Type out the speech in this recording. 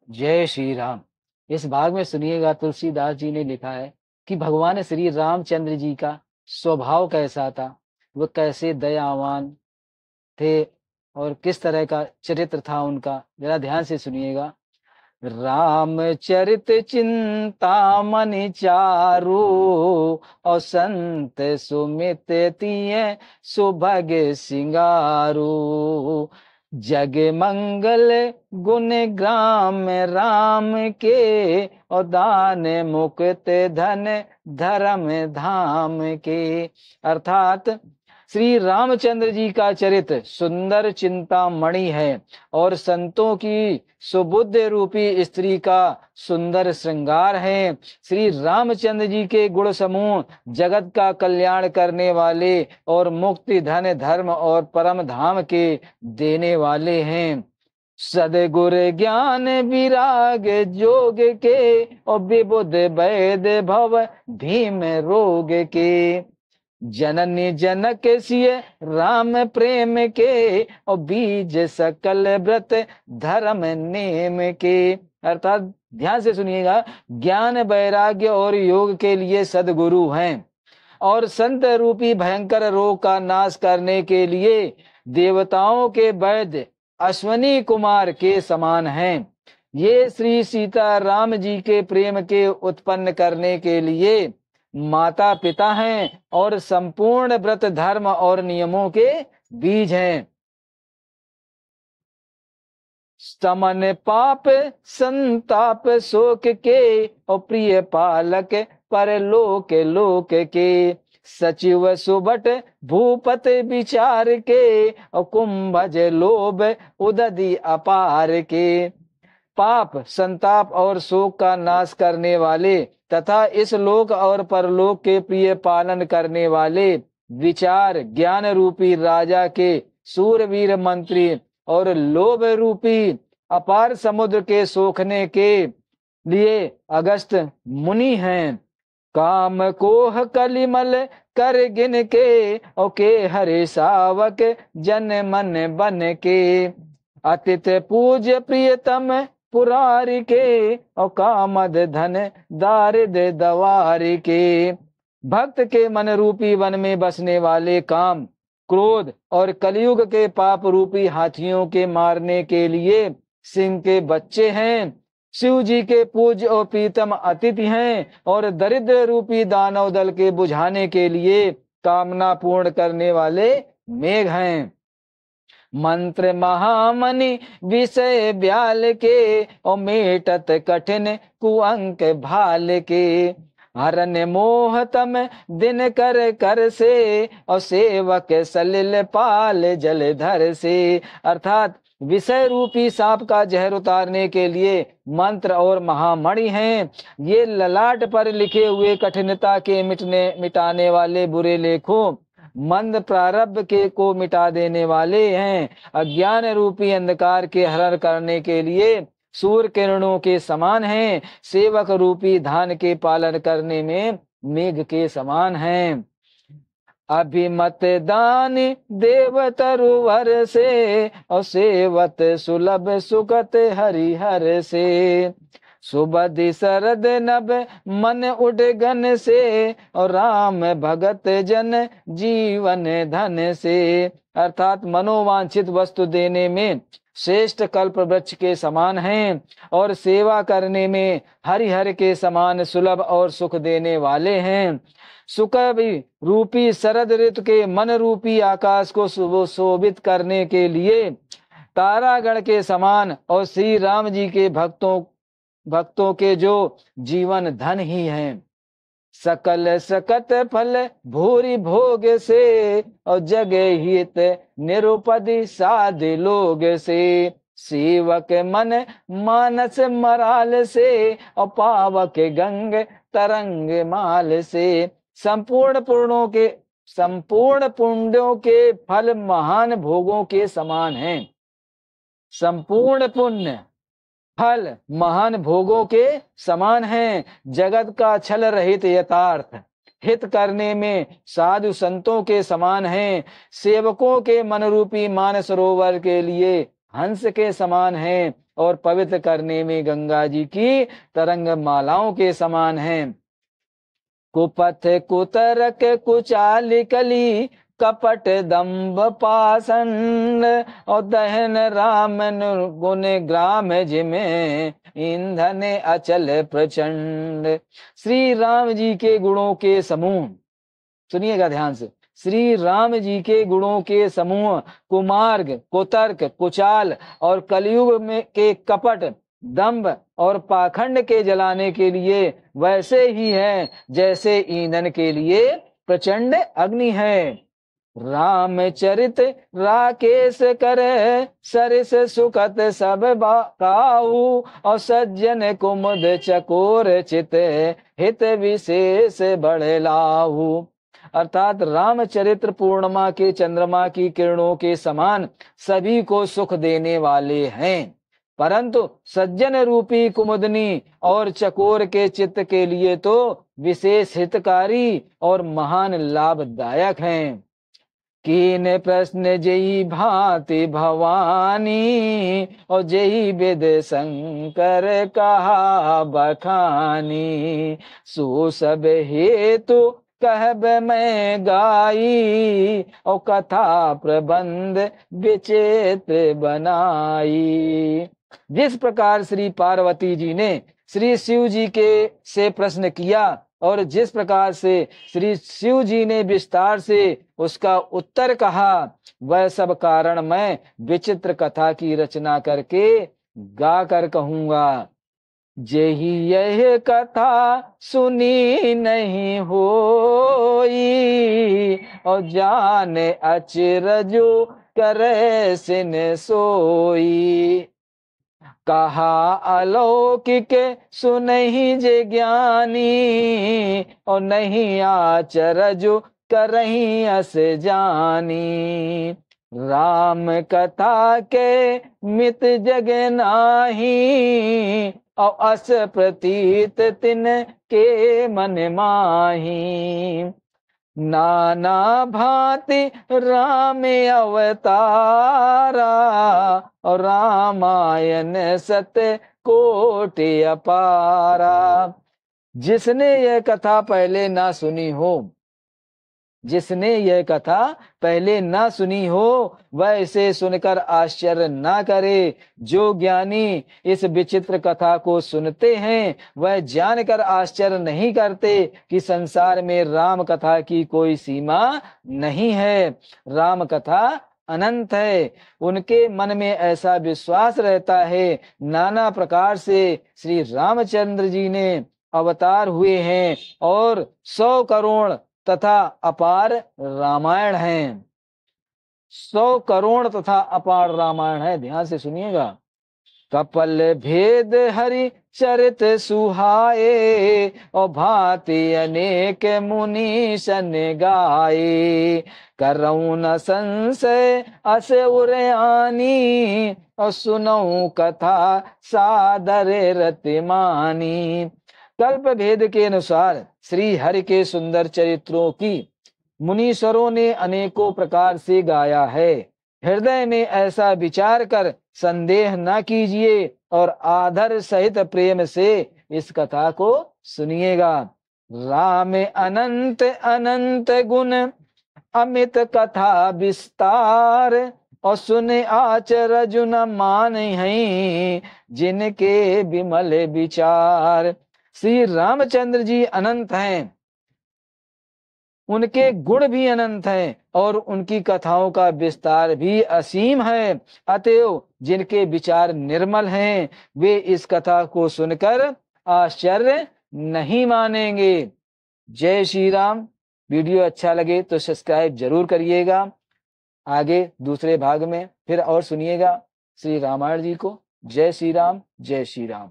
जय श्री राम। इस भाग में सुनिएगा, तुलसीदास जी ने लिखा है कि भगवान श्री रामचंद्र जी का स्वभाव कैसा था, वो कैसे दयावान थे और किस तरह का चरित्र था उनका। जरा ध्यान से सुनिएगा। रामचरित चिंतामणि चारु, और संत सुमित तिय सुभग सिंगारू। जग मंगल गुण ग्राम राम के, और दान मुक्त धन धर्म धाम के। अर्थात श्री रामचंद्र जी का चरित्र सुंदर चिंतामणि है और संतों की सुबुद्ध रूपी स्त्री का सुंदर श्रृंगार है। श्री रामचंद्र जी के गुण समूह जगत का कल्याण करने वाले और मुक्ति धन धर्म और परम धाम के देने वाले हैं। सदगुर ज्ञान विराग जोग के, और विबुध वैद भव भीम रोग के। जननी जनक सिय राम प्रेम के, और बीज सकल व्रत धर्म नेम के। अर्थात ध्यान से सुनिएगा, ज्ञान वैराग्य और योग के लिए सदगुरु हैं, और संत रूपी भयंकर रोग का नाश करने के लिए देवताओं के वैद्य अश्वनी कुमार के समान हैं। ये श्री सीता राम जी के प्रेम के उत्पन्न करने के लिए माता पिता हैं और संपूर्ण व्रत धर्म और नियमों के बीज हैं। समन पाप संताप शोक के, और प्रिय पालक परलोक लोक के। सचिव सुबट भूपत विचार के, और कुंभज लोभ उदधि अपार के। पाप संताप और शोक का नाश करने वाले तथा इस लोक और परलोक के प्रिय पालन करने वाले, विचार ज्ञान रूपी राजा के सूरवीर मंत्री, और लोभ रूपी अपार समुद्र के सोखने के लिए अगस्त मुनि हैं। काम कोह कलिमल कर गिन के, और के हरे सावक जन मन बन के। अतिथ पूज्य प्रियतम पुरारी के, और कामद धन दारिद दवारी के। भक्त के मन रूपी वन में बसने वाले काम, क्रोध और कलयुग के पाप रूपी हाथियों के मारने के लिए सिंह के बच्चे हैं। शिव जी के पूज्य और प्रीतम अतिथि हैं, और दरिद्र रूपी दानव दल के बुझाने के लिए कामना पूर्ण करने वाले मेघ हैं। मंत्र महामणि विषय ब्याल के, और मेटत कठिन कुअंक भाल के। हरन मोहतम दिन कर कर से, और सेवक सलिल पाल जलधर से। अर्थात विषय रूपी सांप का जहर उतारने के लिए मंत्र और महामणि हैं। ये ललाट पर लिखे हुए कठिनता के मिटाने वाले बुरे लेखों, मंद प्रारब्ध के को मिटा देने वाले हैं। अज्ञान रूपी अंधकार के हरण करने के लिए सूर्य किरणों के समान हैं। सेवक रूपी धान के पालन करने में मेघ के समान हैं। अभिमत दान देव तरुवर से, और सेवत सुलभ सुखत हरिहर से। सुबधि शरद नभ मन उडगन से, और राम भगत जन जीवन धन से। अर्थात मनोवांछित वस्तु देने में श्रेष्ठ कल्प वृक्ष के समान हैं, और सेवा करने में हरिहर के समान सुलभ और सुख देने वाले हैं। सुख रूपी शरद ऋतु के मन रूपी आकाश को शोभित करने के लिए तारागण के समान, और श्री राम जी के भक्तों के जो जीवन धन ही हैं। सकल सकत फल भूरी भोग से, और जगे हित निरुपधि साधि लोग से। सेवक मन मानस मराल से, और पावक गंग तरंग माल से। संपूर्ण पुण्यों के फल महान भोगों के समान हैं। संपूर्ण पुण्य फल महान भोगों के समान हैं। जगत का छल रहित यथार्थ हित करने में साधु संतों के समान हैं। सेवकों के मन रूपी मान सरोवर के लिए हंस के समान हैं, और पवित्र करने में गंगा जी की तरंग मालाओं के समान हैं। कुपथ कुतरक कुचाल कली कपट दंभ पाषंड और दहन राम गुण ग्राम जिमे ईंधन अचल प्रचंड। श्री राम जी के गुणों के समूह, सुनिएगा ध्यान से, श्री राम जी के गुणों के समूह कुमार्ग कुतर्क कुचाल और कलयुग में के कपट दंभ और पाखंड के जलाने के लिए वैसे ही है जैसे ईंधन के लिए प्रचंड अग्नि है। रामचरित राकेश करे सरिस सुखत सब काऊ और सज्जन कुमुद चकोर चित हित विशेष बढ़े लाऊ। अर्थात रामचरित्र पूर्णिमा के चंद्रमा की किरणों के समान सभी को सुख देने वाले हैं, परंतु सज्जन रूपी कुमुदनी और चकोर के चित्त के लिए तो विशेष हितकारी और महान लाभदायक हैं। कीन प्रश्न जयी भांति भवानी और जयी वेद शंकर कहा बखानी सो सब हेतु कहब मैं गाई और कथा प्रबंध विचित्र बनाई। जिस प्रकार श्री पार्वती जी ने श्री शिव जी के से प्रश्न किया और जिस प्रकार से श्री शिव जी ने विस्तार से उसका उत्तर कहा, वह सब कारण मैं विचित्र कथा की रचना करके गा कर कहूंगा। जेहि यह कथा सुनी नहीं होई और जाने अचरजो करे सिन सोई। कहा अलौकिक सुनहि जे ज्ञानी और नहीं आचरजो करही अस जानी। राम कथा के मित जग नाही और अस प्रतीत तिन के मन माही। नाना भांति राम अवतारा और रामायण सत्य कोटि अपारा। जिसने यह कथा पहले ना सुनी हो, जिसने यह कथा पहले ना सुनी हो वह इसे सुनकर आश्चर्य ना करे। जो ज्ञानी इस विचित्र कथा को सुनते हैं वह जानकर आश्चर्य नहीं करते कि संसार में राम कथा की कोई सीमा नहीं है, राम कथा अनंत है। उनके मन में ऐसा विश्वास रहता है नाना प्रकार से श्री रामचंद्र जी ने अवतार हुए हैं और 100 करोड़ तथा अपार रामायण हैं। 100 करोड़ तथा अपार रामायण है। ध्यान से सुनिएगा। कपल भेद हरि चरित सुहाए और भांति अनेक मुनि सन गाए। करऊं न संशय अस उरयानी और सुनऊं कथा सादर रतिमानी। कल्प भेद के अनुसार श्री हरि के सुंदर चरित्रों की मुनीश्वरों ने अनेकों प्रकार से गाया है। हृदय में ऐसा विचार कर संदेह न कीजिए और आदर सहित प्रेम से इस कथा को सुनिएगा। राम अनंत अनंत गुण अमित कथा विस्तार और सुन आचरज न मान हैं जिनके विमल विचार। श्री रामचंद्र जी अनंत हैं, उनके गुण भी अनंत हैं और उनकी कथाओं का विस्तार भी असीम है। अतएव जिनके विचार निर्मल हैं वे इस कथा को सुनकर आश्चर्य नहीं मानेंगे। जय श्री राम। वीडियो अच्छा लगे तो सब्सक्राइब जरूर करिएगा। आगे दूसरे भाग में फिर और सुनिएगा श्री रामायण जी को। जय श्री राम, जय श्री राम।